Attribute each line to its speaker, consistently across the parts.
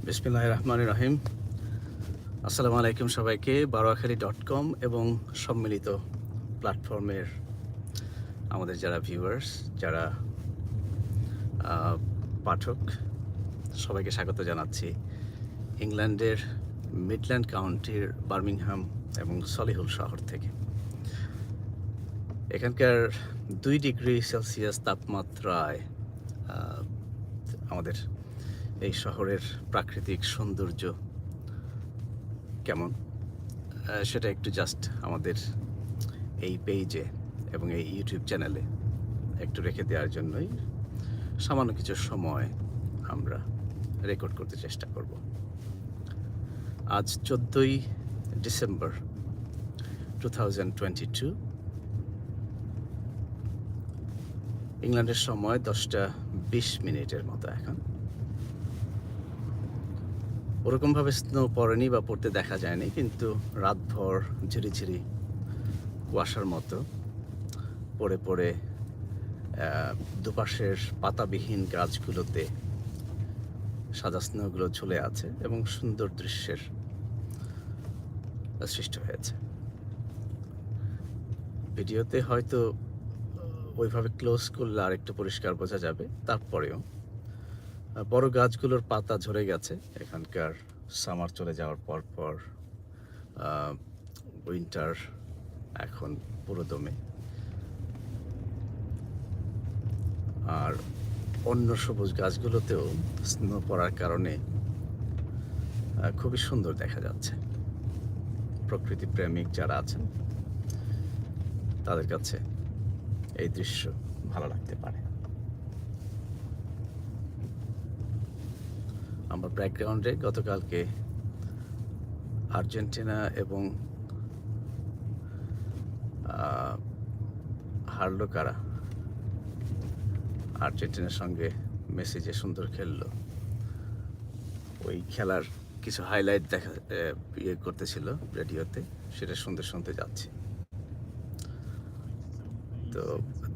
Speaker 1: বিসমিল্লাহির রহমানির রহিম। আসসালামু আলাইকুম সবাইকে। বারোয়াখালী.com এবং সম্মিলিত প্ল্যাটফর্মের আমাদের যারা ভিউয়ার্স, যারা পাঠক, সবাইকে স্বাগত জানাচ্ছি ইংল্যান্ডের মিডল্যান্ড কাউন্টির বার্মিংহাম এবং সলিহুল শহর থেকে। এখানকার 2 ডিগ্রি সেলসিয়াস তাপমাত্রায় আমাদের এই শহরের প্রাকৃতিক সৌন্দর্য কেমন সেটা একটু জাস্ট আমাদের এই পেজে এবং এই ইউটিউব চ্যানেলে একটু রেখে দেওয়ার জন্যই সামান্য কিছু সময় আমরা রেকর্ড করতে চেষ্টা করব। আজ 14ই ডিসেম্বর 2022, ইংল্যান্ডের সময় 10:20 মতো। এখন ওরকমভাবে স্নো পড়েনি বা পড়তে দেখা যায়নি, কিন্তু রাতভর ঝিরিঝিরি কুয়াশার মতো পড়ে পড়ে দুপাশের পাতাবিহীন গাছগুলোতে সাদা স্নোগুলো ঝুলে আছে এবং সুন্দর দৃশ্যের সৃষ্টি হয়েছে। ভিডিওতে হয়তো ওইভাবে ক্লোজ করলে আর একটু পরিষ্কার বোঝা যাবে, তারপরেও বড় গাছগুলোর পাতা ঝরে গেছে। এখানকার সামার চলে যাওয়ার পর পর উইন্টার এখন পুরো দমে। আর অন্য সবুজ গাছগুলোতেও স্নো পড়ার কারণে খুবই সুন্দর দেখা যাচ্ছে। প্রকৃতি প্রেমিক যারা আছেন তাদের কাছে এই দৃশ্য ভালো লাগতে পারে। আমার ব্যাকগ্রাউন্ডে গতকালকে আর্জেন্টিনা এবং হারলো কারা, আর্জেন্টিনার সঙ্গে মেসি যে সুন্দর খেললো, ওই খেলার কিছু হাইলাইট দেখা করতেছিল রেডিওতে, সেটা শুনতে শুনতে যাচ্ছি। তো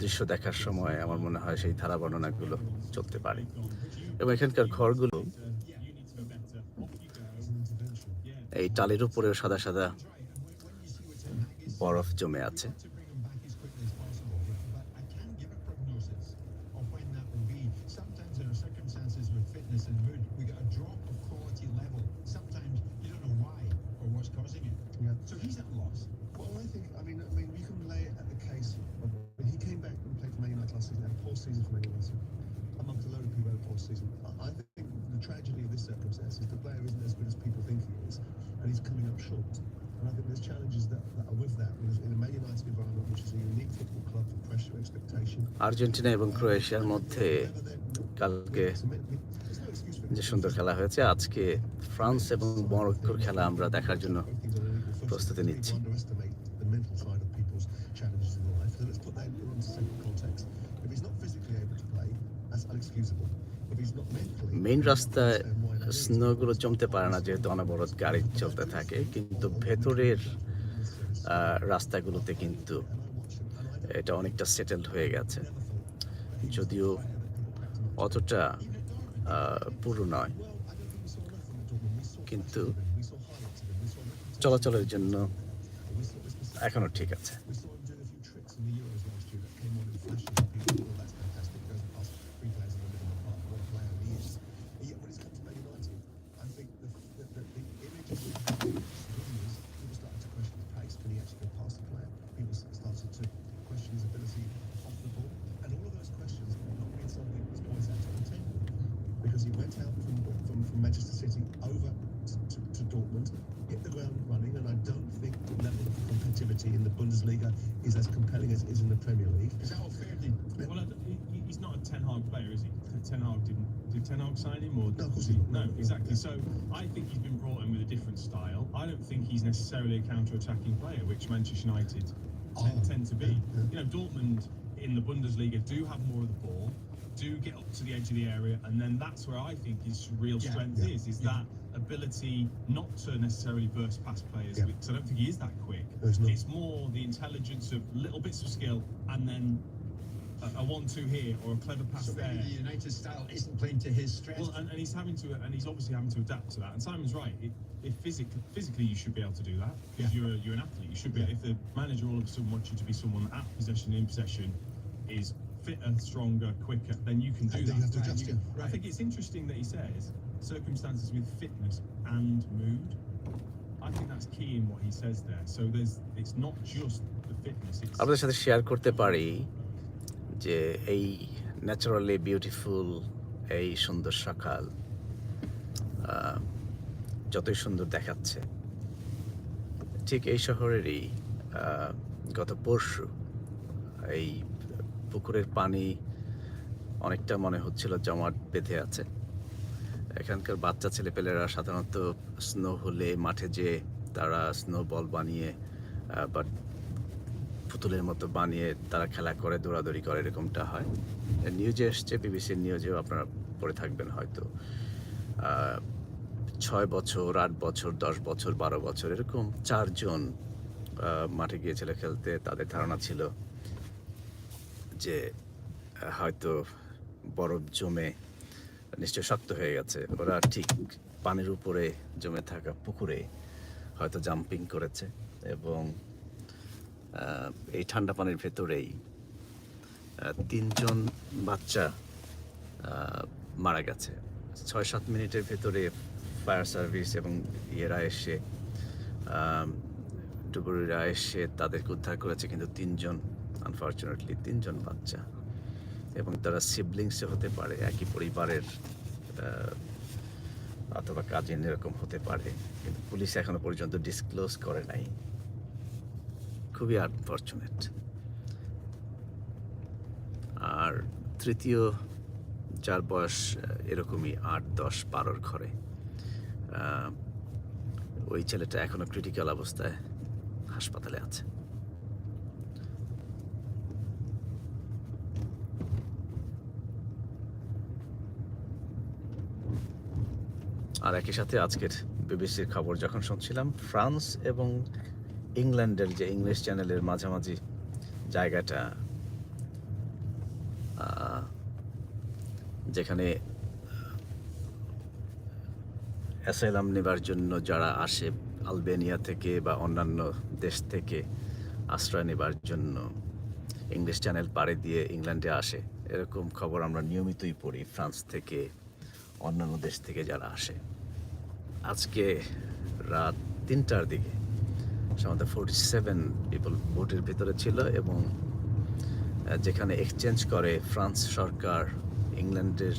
Speaker 1: দৃশ্য দেখার সময় আমার মনে হয় সেই ধারা বর্ণনাগুলো চলতে পারে। এবং এখানকার ঘরগুলো এই টালির উপরেও সাদা সাদা বরফ জমে আছে।
Speaker 2: Amongst a load of people who had a poor season, I think the tragedy of this circumstance is the player isn't as good as people think he is, and he's coming up short. And I think there's challenges that are with that. In a Man United environment, which is a unique football club for pressure, expectation.
Speaker 1: Argentina এবং ক্রোয়েশিয়ার মধ্যে কালকে যে সুন্দর খেলা হয়েছে, আজকে France এবং মরক্কোর খেলা আমরা দেখার জন্য প্রস্তুতি নিচ্ছি। মেইন রাস্তায় স্নোগুলো জমতে পারে না, যেহেতু অনবরত গাড়ি চলতে থাকে, কিন্তু ভেতরের রাস্তাগুলোতে কিন্তু এটা অনেকটা সেটেলড হয়ে গেছে, যদিও অতটা পুরো নয়, কিন্তু চলাচলের জন্য এখনো ঠিক আছে।
Speaker 2: Because he went out from Manchester City over to Dortmund, hit the ground running, and I don't think the level of competitivity in the Bundesliga is as compelling as it is in the Premier League.
Speaker 3: Is that unfair? Well, he's not a Ten Hag player, is he? Ten Hag did Ten Hag sign him, or
Speaker 2: no? Of course he
Speaker 3: no, exactly. So I think he's been brought in with a different style. I don't think he's necessarily a counter-attacking player, which Manchester United tend to be. You know, Dortmund in the Bundesliga do have more of the ball, do get up to the edge of the area, and then that's where I think his real strength is that ability not to necessarily burst past players, because I don't think he is that quick. It's more the intelligence of little bits of skill and then a 1-2 here or a clever pass
Speaker 4: So
Speaker 3: there.
Speaker 4: maybe the United style isn't playing to his strength.
Speaker 3: Well, and he's obviously having to adapt to that. And Simon's right. If physically you should be able to do that because you're an athlete. You should be. If the manager all of a sudden wants you to be someone at possession, in possession, is fitter, stronger, quicker, then you can do
Speaker 2: And
Speaker 3: that.
Speaker 2: then you have to adjust it.
Speaker 3: I think it's interesting that he says circumstances with fitness and mood. I think that's key in what he says there. So it's not just the fitness. It's
Speaker 1: আপনাদের সাথে share করতে পারি যে এই naturally beautiful এই সুন্দর সকাল যতই সুন্দর দেখাচ্ছে, ঠিক এই শহরেরই গত পরশু এই পুকুরের পানি অনেকটা মনে হচ্ছিল জমাট বেঁধে আছে। এখানকার বাচ্চা ছেলেপেলেরা সাধারণত স্নো হলে মাঠে যেয়ে তারা স্নো বল বানিয়ে বা পুতুলের মতো বানিয়ে তারা খেলা করে, দৌড়াদৌড়ি করে, এরকমটা হয়। নিউজে এসছে, বিবিসির নিউজেও আপনারা পড়ে থাকবেন হয়তো। 6 বছর, 8 বছর, 10 বছর, 12 বছর এরকম 4 জন মাঠে গিয়েছিল খেলতে। তাদের ধারণা ছিল যে হয়তো বরফ জমে নিশ্চয় শক্ত হয়ে গেছে। ওরা ঠিক পানির উপরে জমে থাকা পুকুরে হয়তো জাম্পিং করেছে এবং এই ঠান্ডা পানির ভেতরেই 3 জন বাচ্চা মারা গেছে। 6-7 মিনিটের ভেতরে ফায়ার সার্ভিস এবং ইয়েরা এসে ডুবুরিরা এসে তাদেরকে উদ্ধার করেছে, কিন্তু 3 জন আনফর্চুনেটলি 3 জন বাচ্চা, এবং তারা সিবলিংসে হতে পারে, একই পরিবারের অথবা কাজিন এরকম হতে পারে, কিন্তু পুলিশ এখনো পর্যন্ত ডিসক্লোজ করে নাই। খুবই আনফর্চুনেট। আর তৃতীয় যার বয়স এরকমই 8-10-12 ঘরে, ওই ছেলেটা এখনো ক্রিটিক্যাল অবস্থায় হাসপাতালে আছে। আর একই সাথে আজকের বিবিসির খবর যখন শুনছিলাম, ফ্রান্স এবং ইংল্যান্ডের যে ইংলিশ চ্যানেলের মাঝামাঝি জায়গাটা, যেখানে অ্যাসাইলাম নেবার জন্য যারা আসে আলবেনিয়া থেকে বা অন্যান্য দেশ থেকে আশ্রয় নেবার জন্য ইংলিশ চ্যানেল পাড়ি দিয়ে ইংল্যান্ডে আসে, এরকম খবর আমরা নিয়মিতই পড়ি ফ্রান্স থেকে, অন্যান্য দেশ থেকে যারা আসে। আজকে রাত 3টার দিকে সাধারণত 47 পিপল বোটের ভিতরে ছিল, এবং যেখানে এক্সচেঞ্জ করে ফ্রান্স সরকার ইংল্যান্ডের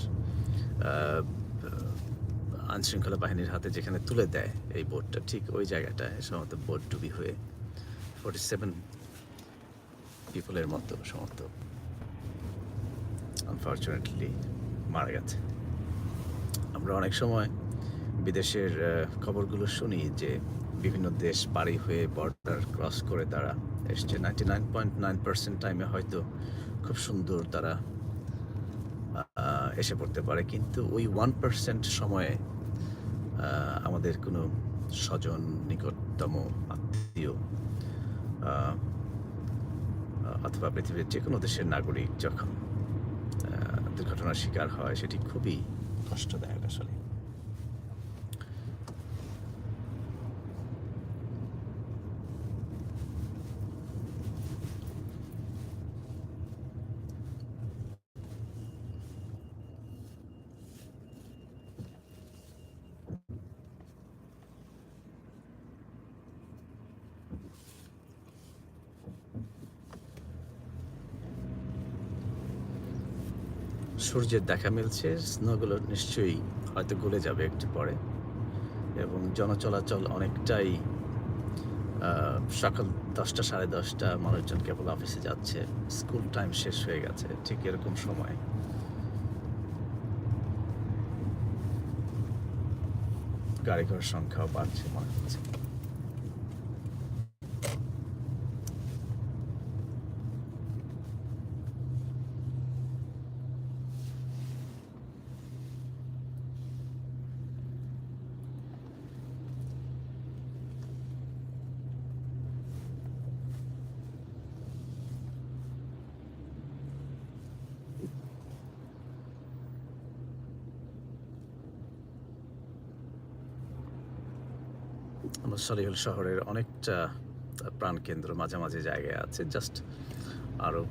Speaker 1: আইনশৃঙ্খলা বাহিনীর হাতে, যেখানে তুলে দেয় এই বোটটা, ঠিক ওই জায়গাটায় সম্ভবত বোট ডুবি হয়ে 47 পিপলের মতো সম্ভবত আনফর্চুনেটলি মারা গেছে। আমরা অনেক সময় বিদেশের খবরগুলো শুনি যে বিভিন্ন দেশ পাড়ি হয়ে বর্ডার ক্রস করে তারা এসছে। 99.9% টাইমে হয়তো খুব সুন্দর তারা এসে পড়তে পারে, কিন্তু ওই 1% সময়ে আমাদের কোনো স্বজন, নিকটতম আত্মীয় অথবা পৃথিবীর যে কোনো দেশের নাগরিক যখন দুর্ঘটনার শিকার হয়, সেটি খুবই কষ্টদায়ক আসলে। সূর্যের দেখা মিলছে, স্নোগুলো নিশ্চয়ই হয়তো গলে যাবে একটু পরে, এবং জনচলাচল অনেকটাই সকাল 10টা 10:30 মানুষজন কেবল অফিসে যাচ্ছে, স্কুল টাইম শেষ হয়ে গেছে, ঠিক এরকম সময় গাড়ি ঘোড়ার সংখ্যাও বাড়ছে মনে হচ্ছে। আমরা সলিহুল শহরের অনেকটা প্রাণকেন্দ্র মাঝামাঝি জায়গায় আছে। জাস্ট আরও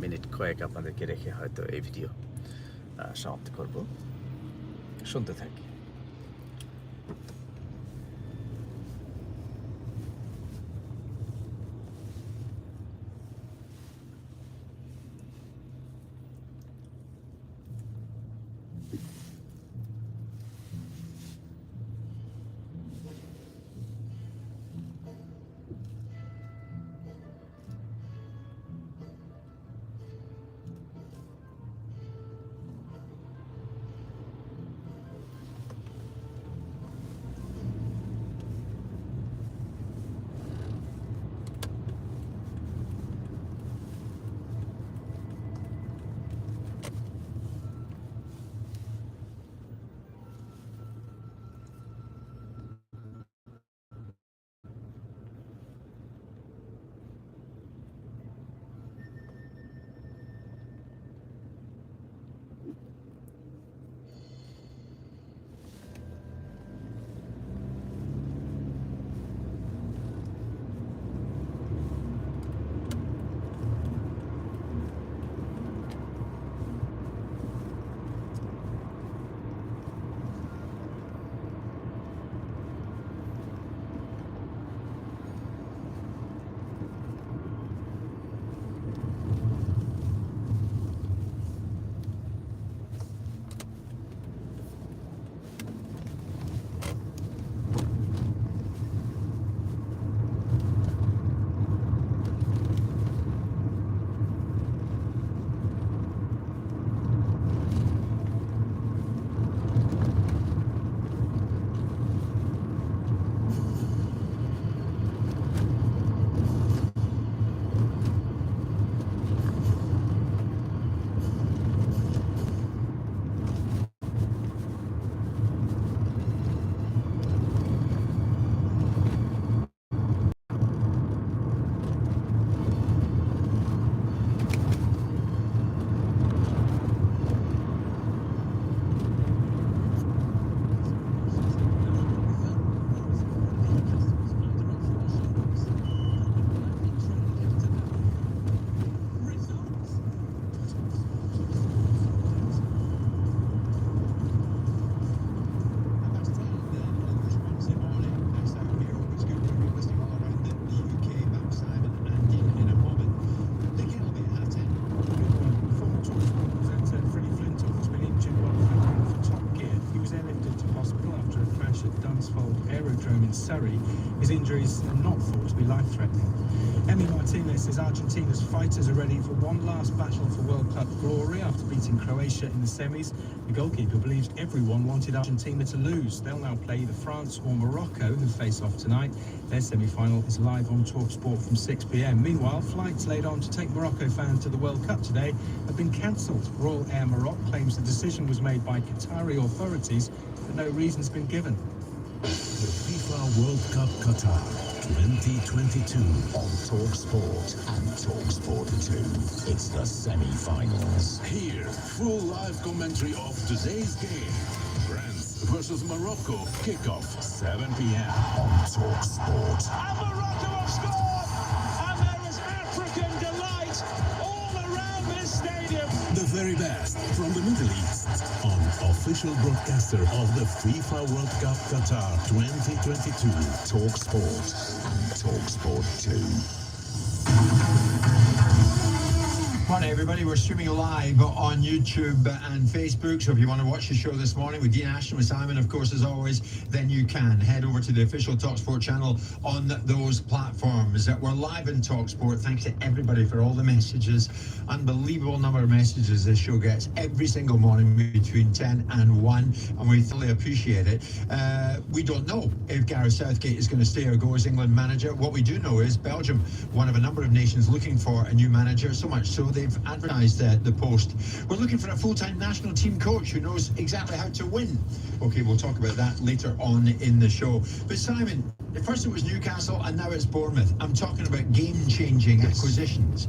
Speaker 1: মিনিট কয়েক আপনাদেরকে রেখে হয়তো এই ভিডিও সমাপ্ত করব। শুনতে থাকি।
Speaker 3: Surrey. His injuries are not thought to be life-threatening. Emi Martinez says Argentina's fighters are ready for one last battle for World Cup glory after beating Croatia in the semis. The goalkeeper believes everyone wanted Argentina to lose. They'll now play either France or Morocco, who face off tonight. Their semi-final is live on TalkSport from 6 p.m. Meanwhile, flights laid on to take Morocco fans to the World Cup today have been cancelled. Royal Air Maroc claims the decision was made by Qatari authorities, but no reason's been given.
Speaker 5: The FIFA World Cup Qatar 2022 on TalkSport and TalkSport 2. It's the semi-finals. Here, full live commentary of today's game. France versus Morocco. Kickoff 7 p.m. on TalkSport.
Speaker 6: And Morocco have scored! And there is African delight all around this stadium.
Speaker 5: The very best from the Middle East on official broadcaster of the FIFA World Cup Qatar 2022, TalkSport and TalkSport 2.
Speaker 4: Morning, everybody. We're streaming live on YouTube and Facebook. So if you want to watch the show this morning with Dean Ashton, with Simon, of course, as always, then you can head over to the official TalkSport channel on those platforms. We're live in TalkSport. Thanks to everybody for all the messages. Unbelievable number of messages this show gets every single morning between 10 and 1, and we thoroughly appreciate it. We don't know if Gareth Southgate is going to stay or go as England manager. What we do know is Belgium, one of a number of nations looking for a new manager, so much so they've advertised the post. We're looking for a full-time national team coach who knows exactly how to win. Okay, we'll talk about that later on in the show. But Simon, First it was Newcastle and now it's Bournemouth. I'm talking about game-changing acquisitions.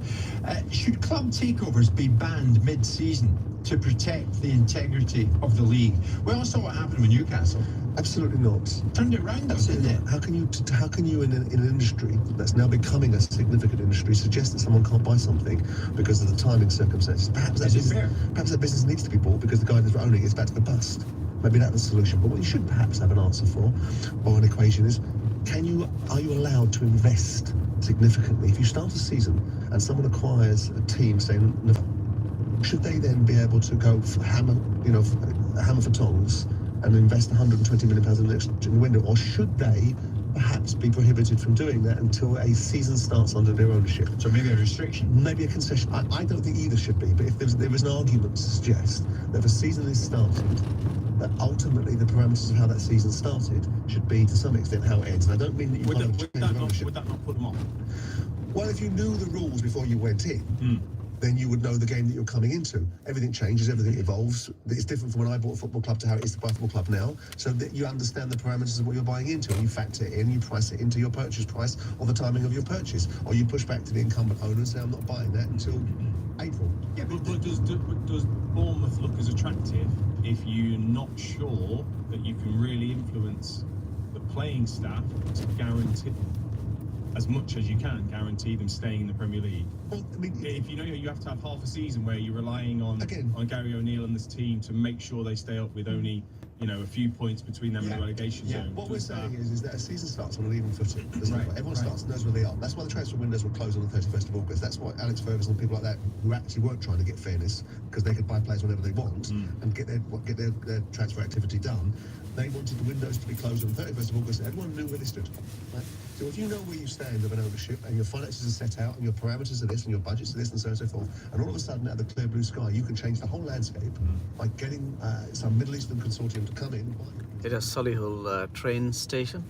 Speaker 4: Should club takeovers be banned mid-season to protect the integrity of the league? We all saw what happened with Newcastle.
Speaker 2: Absolutely not.
Speaker 4: Turned it round, though, didn't it?
Speaker 2: How can you in an industry that's now becoming a significant industry suggest that someone can't buy something because of the timing circumstances? Perhaps that business needs to be bought because the guy that's owning it is about to go bust. Maybe that's the solution. But what you should perhaps have an answer for, or an equation, is are you allowed to invest significantly? If you start a season and someone acquires a team, say, should they then be able to go for hammer for tongs and invest 120 million pounds in the window, or should they perhaps be prohibited from doing that until a season starts under their ownership?
Speaker 4: So maybe a restriction,
Speaker 2: maybe a concession. I don't think either should be, but if there was an argument to suggest that if a season is started, that ultimately the parameters of how that season started should be to some extent how it ends. And I don't mean that you can't change ownership.
Speaker 3: Would that not put them off?
Speaker 2: Well, if you knew the rules before you went in, then you would know the game that you're coming into. Everything changes, everything evolves. It's different from when I bought a football club to how it is to buy a football club now. So that you understand the parameters of what you're buying into, and you factor it in, you price it into your purchase price or the timing of your purchase. Or you push back to the incumbent owner and say, I'm not buying that until April.
Speaker 3: Yeah, but does Bournemouth look as attractive if you're not sure that you can really influence the playing staff to guarantee, as much as you can, guarantee them staying in the Premier League?
Speaker 2: Well, I mean,
Speaker 3: if you know you have to have half a season where you're relying on Gary O'Neill and this team to make sure they stay up with only a few points between them and the relegation zone.
Speaker 2: What we're saying is that a season starts on an even footing. Everyone starts and knows where they are. That's why the transfer windows were closed on the 31st of August. That's why Alex Ferguson and people like that, who actually weren't trying to get fairness because they could buy players whenever they want and get their transfer activity done, they wanted the windows to be closed on the 31st of August. Everyone knew where they stood. Right? So if you know where you stand of an ownership and your finances are set out and your parameters are this and your budgets are this and so on and so forth, and all of a sudden out of the clear blue sky you can change the whole landscape by getting some Middle Eastern consortium to come in.
Speaker 1: এটা সলিহুল train station,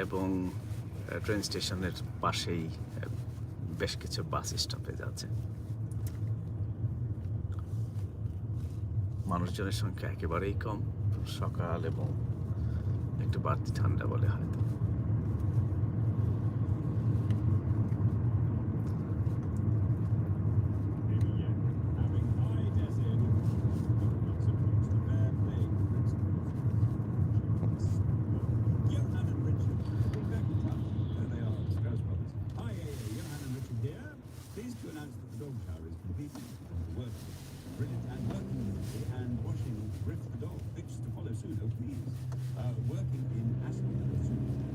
Speaker 1: এবং train স্টেশনের পাশেই বেশ কিছু bus stoppage আছে। মানুষজনের সংখ্যা একেবারেই কম, সকাল এবং একটু বাড়তি ঠান্ডা বলে হয়তো।
Speaker 7: Working in Aston.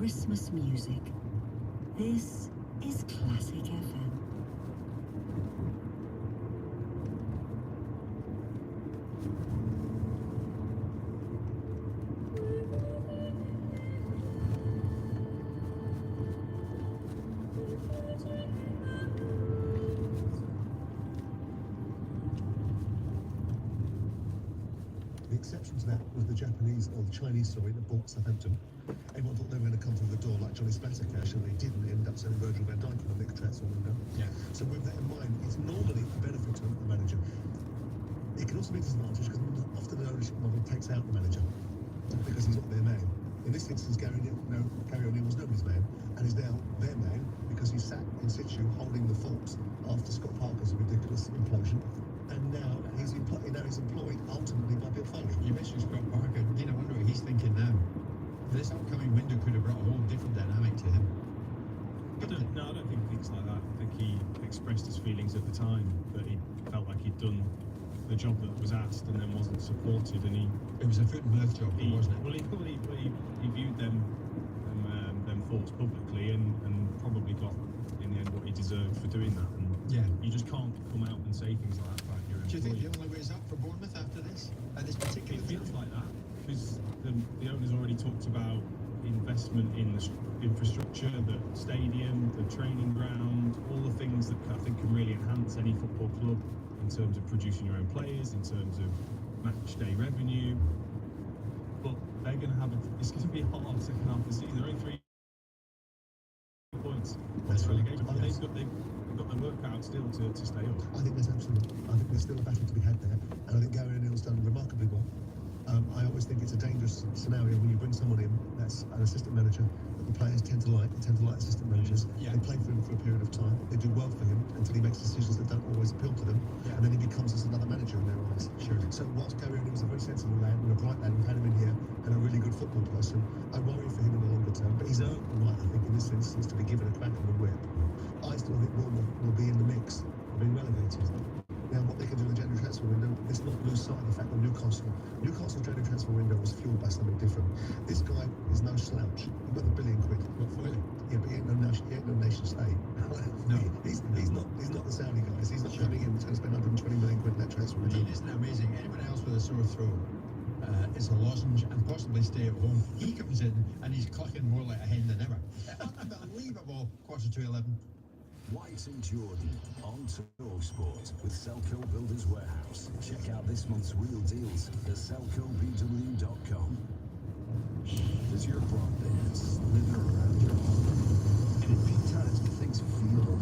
Speaker 7: Christmas music. This is Classic FM.
Speaker 2: The exception to that was the Japanese or the Chinese, sorry, that bought Southampton. Everyone thought they were going to come through the door like Johnny Splattercash, and they didn't. They ended up selling Virgil van Dijk in the next transfer window.
Speaker 3: Yeah.
Speaker 2: So with that in mind, it's normally a benefit to the manager. It can also be a disadvantage because often the ownership model takes out the manager because he's not their man. In this instance, Gary O'Neill was nobody's man and is now their man because he sat in situ holding the fort after Scott Parker's ridiculous implosion. And now he's employed ultimately by Bill Foley.
Speaker 4: You mentioned Scott Parker. Dean, I wonder what he's thinking now. This upcoming window could have brought a whole different dynamic to him.
Speaker 3: I don't think he thinks like that. I think he expressed his feelings at the time that he felt like he'd done the job that was asked and then wasn't supported, and
Speaker 4: It was a foot and mouth job, wasn't it?
Speaker 3: Well, he viewed them thoughts publicly and probably got in the end what he deserved for doing that. And
Speaker 4: Yeah.
Speaker 3: you just can't come out and say things like that about your
Speaker 4: Do you
Speaker 3: employee.
Speaker 4: think the only way is up for Bournemouth after this? At this particular
Speaker 3: It feels
Speaker 4: time?
Speaker 3: like that because the owners already talked about investment in the infrastructure, the stadium, the training ground, all the things that I think can really enhance any football club in terms of producing your own players, in terms of match day revenue. But they're going to have it's going to be a hard second half of the season. They're only 3 points.
Speaker 2: That's right.
Speaker 3: Relegation, but they've got the work out still to stay up.
Speaker 2: I think there's still a battle to be had there, and I think Gary O'Neill's done remarkably well. I always think it's a dangerous scenario when you bring someone in that's an assistant manager that the players tend to like. They tend to like assistant managers.
Speaker 4: Yeah.
Speaker 2: They play for him for a period of time. They do well for him until he makes decisions that don't always appeal to them,
Speaker 4: Yeah.
Speaker 2: and then he becomes just another manager in their eyes.
Speaker 4: Sure.
Speaker 2: So whilst Gary O'Neill was a very sensible lad and a bright lad, we've had him in here and a really good football person, I worry for him in the longer term. But he's earned the right, I think, in this instance, to be given a crack on the whip. I still think Bournemouth will be in the mix of being relegated. Now, what they can do in the January transfer window, let's not lose sight of the fact that Newcastle's January transfer window was fueled by something different. This guy is no slouch. He's worth £1 billion.
Speaker 4: Not Foley.
Speaker 2: Yeah, but he ain't no nation state.
Speaker 4: No.
Speaker 2: He's not the Saudi guys. He's not coming in. He's going to spend 120 million quid in that transfer window.
Speaker 4: Dean, isn't it amazing? Anyone else with a sore throat is a lozenge and possibly stay at home. He comes in and he's clucking more like a hen than ever. Unbelievable. 11:15.
Speaker 5: White and Jordan on TalkSport with Selco Builders Warehouse. Check out this month's real deals at selcobw.com. Does your broadband slither around your home? And at peak times, do things feel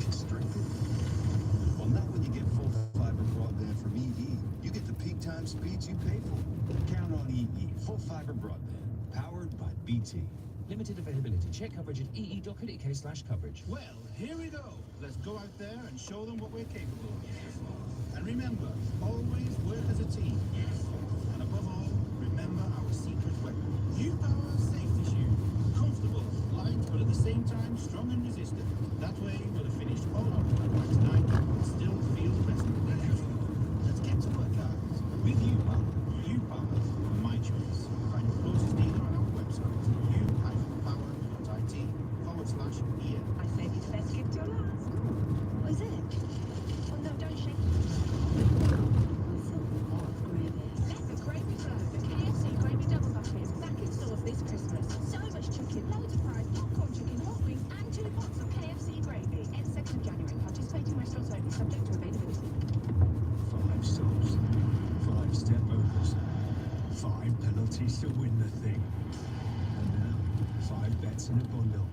Speaker 5: constricted? Well, not when you get full fiber broadband from EE. You get the peak time speeds you pay for. Count on EE. Full fiber broadband. Powered by BT.
Speaker 8: Limited availability. Check coverage at ee.co.uk/coverage.
Speaker 6: Well, here we go. Let's go out there and show them what we're capable of. And remember, always work as a team. And above all, remember our secret weapon. U-Power safety shoe. Comfortable, light, but at the same time strong and resistant. That way, we'll have finished all our work by tonight and still feel the best of the day. Let's get to work, guys. With U-Power. U-Power, my choice. Find your closest dealer on our website. u-power.it/EN.
Speaker 7: I saved you the best gift your last. What is it? Oh no, don't shake it. Leopard Gravy Flow, the KFC Gravy Double Buckets, back in stores this Christmas. So much chicken, loads of fries, popcorn chicken, hot wings, and 2 pots of KFC gravy. Ends 2nd of January. Participating restaurants only, subject to availability.
Speaker 5: 5 stops, 5 step overs, 5 penalties to win the thing. And now, 5 bets in a bundle.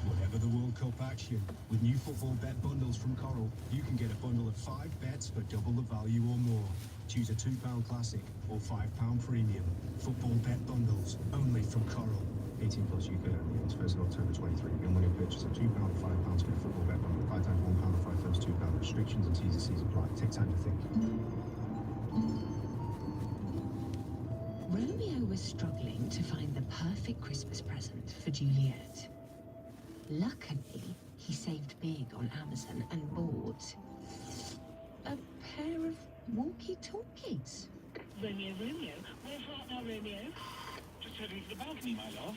Speaker 5: Whatever the World Cup action, with new football bet bundles from Coral, you can get a bundle of 5 bets for double the value or more. Choose a £2 classic or £5 premium. Football bet bundles, only from Coral. 18 plus UK only. It's 1st of October 23. And when you purchase a £2 or £5 to get a football bet bundle, 5 times £1 or 5 times £2. Restrictions and T's and C's apply. Take time to think.
Speaker 7: Romeo was struggling to find the perfect Christmas present for Juliet. Luckily, he saved big on Amazon and bought a pair of walkie-talkies.
Speaker 9: Romeo, Romeo, where's right now, Romeo?
Speaker 6: Just heading to the balcony, my love.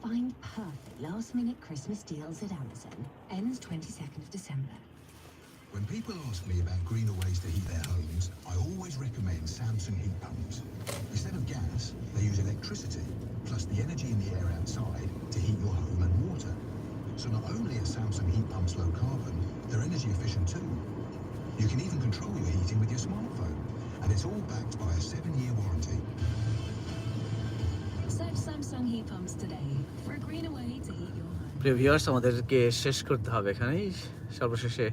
Speaker 7: Find perfect last-minute Christmas deals at Amazon. Ends 22nd of December.
Speaker 5: When people ask me about greener ways to heat their homes, I always recommend Samsung heat pumps. Instead of gas, they use electricity, plus the energy in the air outside to heat your home and water. So not only are Samsung heat pumps low carbon, they're energy efficient too. You can even control your heating with your smartphone, and it's all backed by a 7-year warranty.
Speaker 7: Search Samsung heat pumps today for a greener way to heat your home.
Speaker 1: প্রিয় viewers, আমাদেরকে শেষ করতে হবে এখানেই। সর্বশেষে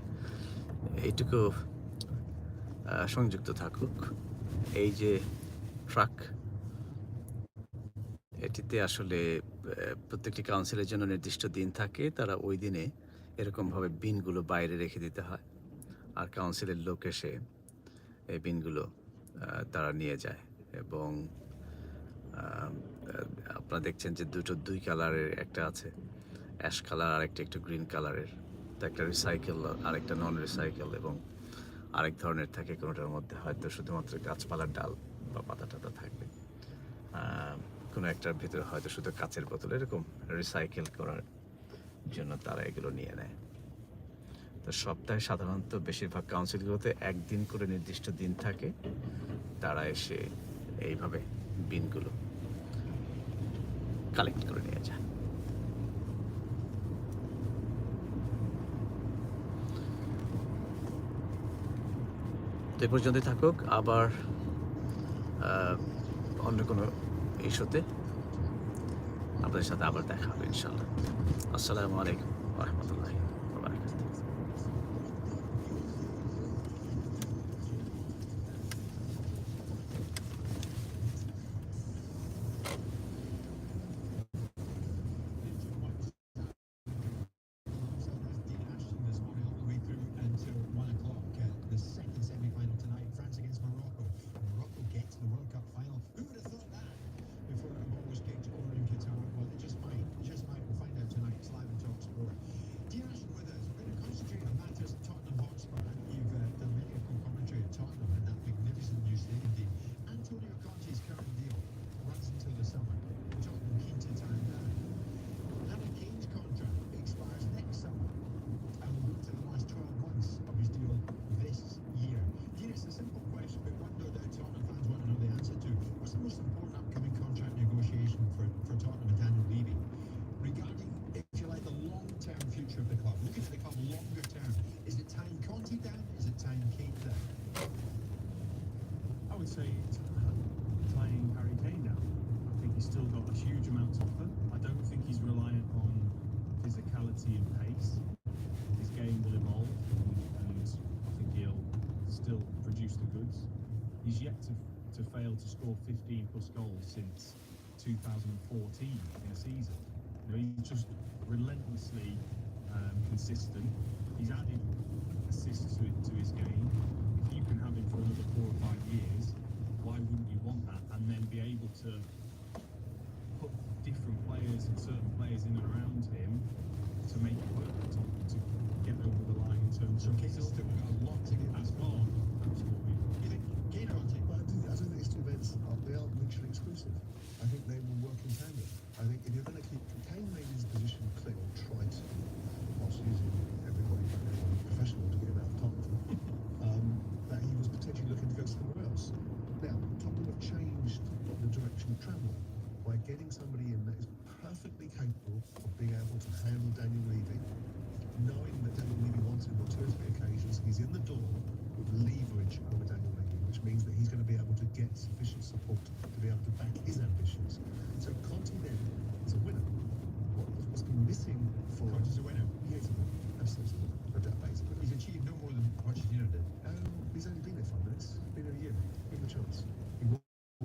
Speaker 1: এইটুকু সংযুক্ত থাকুক। এই যে ট্রাক, এটিতে আসলে প্রত্যেকটি কাউন্সিলের জন্য নির্দিষ্ট দিন থাকে। তারা ওই দিনে এরকমভাবে বিনগুলো বাইরে রেখে দিতে হয়, আর কাউন্সিলের লোক এসে এই বিনগুলো তারা নিয়ে যায়। এবং আপনারা দেখছেন যে দুই কালারের একটা আছে, অ্যাশ কালার, আর একটা একটু গ্রিন কালারের। তো একটা রিসাইকেল আর একটা নন রিসাইকেল, এবং আরেক ধরনের থাকে। কোনোটার মধ্যে হয়তো শুধুমাত্র গাছপালার ডাল বা পাতা টাতা থাকবে, কোনো একটার ভিতরে হয়তো শুধু কাচের বোতল। এরকম রিসাইকেল করার জন্য তারা এগুলো নিয়ে নেয়। তো সপ্তাহে সাধারণত বেশিরভাগ কাউন্সিলগুলোতে একদিন করে নির্দিষ্ট দিন থাকে, তারা এসে এইভাবে বিনগুলো কালেক্ট করে নিয়ে যায়। তো এই পর্যন্তই থাকুক, আবার অন্য কোনো ইস্যুতে আপনাদের সাথে আবার দেখা হবে ইনশাআল্লাহ। আসসালামু আলাইকুম ওয়া রাহমাতুল্লাহি ওয়া বারাকাতুহু।
Speaker 4: This morning all the way through until 1 o'clock. The second semi-final tonight, France against Morocco. Morocco gets the World Cup final. Who would have thought that before a ball was kicked over in Qatar? Well, it just might. Just might. We'll find out tonight. It's live on Talk Sport. Dean Ashton with us. We're going to concentrate on matters at Tottenham Hotspur. You've done medical commentary at Tottenham and that magnificent new stadium, Dean. Antonio Conte's current deal runs until the summer. Tottenham keen to turn down. Harry Kane's contract expires next summer. And we'll go to the last 12 months of his deal this year. Dean, it's a simple question, but one no doubt Tottenham fans want to know the answer to. What's the most important upcoming contract negotiation for Tottenham and Daniel Levy? Regarding, if you like, the long-term future of the club, looking for the club longer term, is it tying Conte down? Is it tying Kane down?
Speaker 3: I would say it's tying Harry Kane down. I think he's still got a huge amount to offer. I don't think he's reliant on physicality and pace. His game will evolve, and I think he'll still produce the goods. He's yet to fail to score 15 plus goals since 2014 in a season. You know, he's just relentlessly consistent. He's added assists to his game. If you can have him for another 4 or 5 years, why wouldn't you want that? And then be able to put different players and certain players in and around him to make it work, to get over the line in terms of.
Speaker 4: Kane's still got a lot to get
Speaker 3: As
Speaker 4: as
Speaker 3: well,
Speaker 4: well.
Speaker 3: absolutely.
Speaker 4: You think Kane or Conte?
Speaker 2: But I don't think these two events they are mutually exclusive. I think they will work in tandem. I think if you're going to keep Kane made his position clear, or try to, whilst using everybody professional to get him out of Tottenham, that he was potentially looking to go somewhere else. Now, Tottenham have changed the direction of travel by getting somebody in that is perfectly capable of being able to handle Daniel Levy, knowing that Daniel Levy wants him on 2 or 3 occasions. He's in the door with leverage over Daniel Levy, which means that he's going to be able to get sufficient support to be able to back his ambitions. So Conte then is a winner. What's been missing for
Speaker 4: Conte's a winner.
Speaker 2: Yeah, he's a winner. Absolutely. No doubt about it.
Speaker 4: He's achieved no more than what Gino did.
Speaker 2: He's only been there 5 minutes. Been there a year. Give him a chance. He will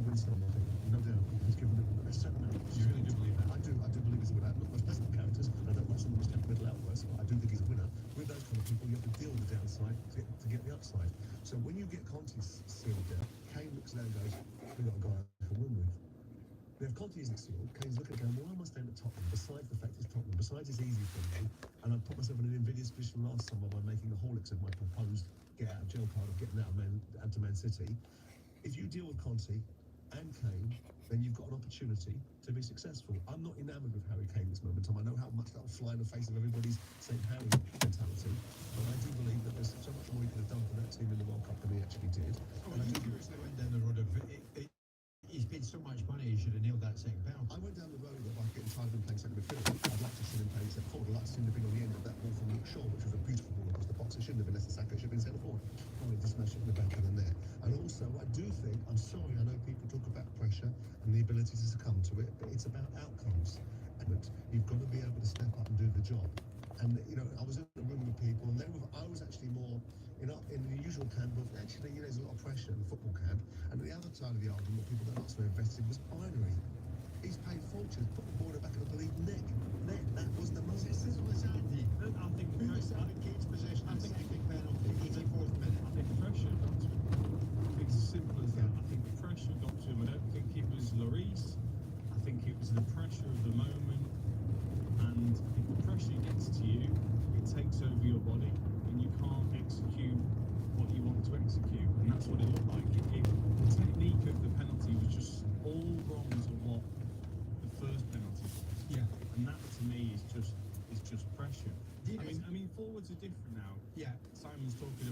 Speaker 2: win some, I think. No doubt. He's given them a certain amount.
Speaker 4: You really do believe that?
Speaker 2: I do believe he's a winner. Look, most personal characters, I don't like someone who's middle outbursts, but I do think he's a winner. With those kind of people, you have to deal with the downside to get the upside. So when you get Conte sealed down, Kane looks at that and goes, we've got a guy I can win with. Now, if Conte isn't sealed, Kane's looking at going, why am I staying at Tottenham? Besides the fact it's Tottenham, besides it's easy for me, and I put myself in an invidious position last summer by making a Horlicks of my proposed get out of jail card of getting out to Man City. If you deal with Conte, and Kane, then you've got an opportunity to be successful. I'm not enamoured with Harry Kane this moment in time. I know how much that will fly in the face of everybody's St. Harry mentality, but I do believe that there's so much more he could have done for that team in the World Cup than he actually did.
Speaker 4: Oh,
Speaker 2: And I
Speaker 4: you
Speaker 2: do
Speaker 4: seriously went down the road of he's paid so much money, he should have nailed that second penalty.
Speaker 2: I went down the road of getting tired of him playing centre midfield. I'd like to see him playing centre forward. I'd like to see him been on the end of that ball from Luke Shaw, which was a beautiful ball across the box. It shouldn't have been Leicester Saka, it should have been centre forward. Probably just smashed it in the back and then there. And also, I do think, I'm sorry, I know people talk about pressure and the ability to succumb to it, but it's about outcomes. And you've got to be able to step up and do the job. And, you know, I was in a room with people, and I was actually more in the usual camp of, actually, you know, there's a lot of pressure in the football camp. And the other side of the argument, people that are not so invested, was binary. He's paid fortunes, put the ball in the back of the believe neck. That was the most.
Speaker 4: This is what's Andy.
Speaker 3: I think
Speaker 4: Who was out of Kane's possession? I think second penalty, 84th minute.
Speaker 3: I think pressure got to him. It's as simple as that. I think the pressure got to him. I don't think it was Lloris. I think it was the pressure of the moment. And if the pressure gets to you, it takes over your body, and you can't execute what you want to execute. And that's what it looked like. The technique of the penalty was just all wrong to what the first penalty was.
Speaker 4: Yeah.
Speaker 3: And that to me is just pressure. I mean forwards are different now.
Speaker 4: Yeah.
Speaker 3: Simon's talking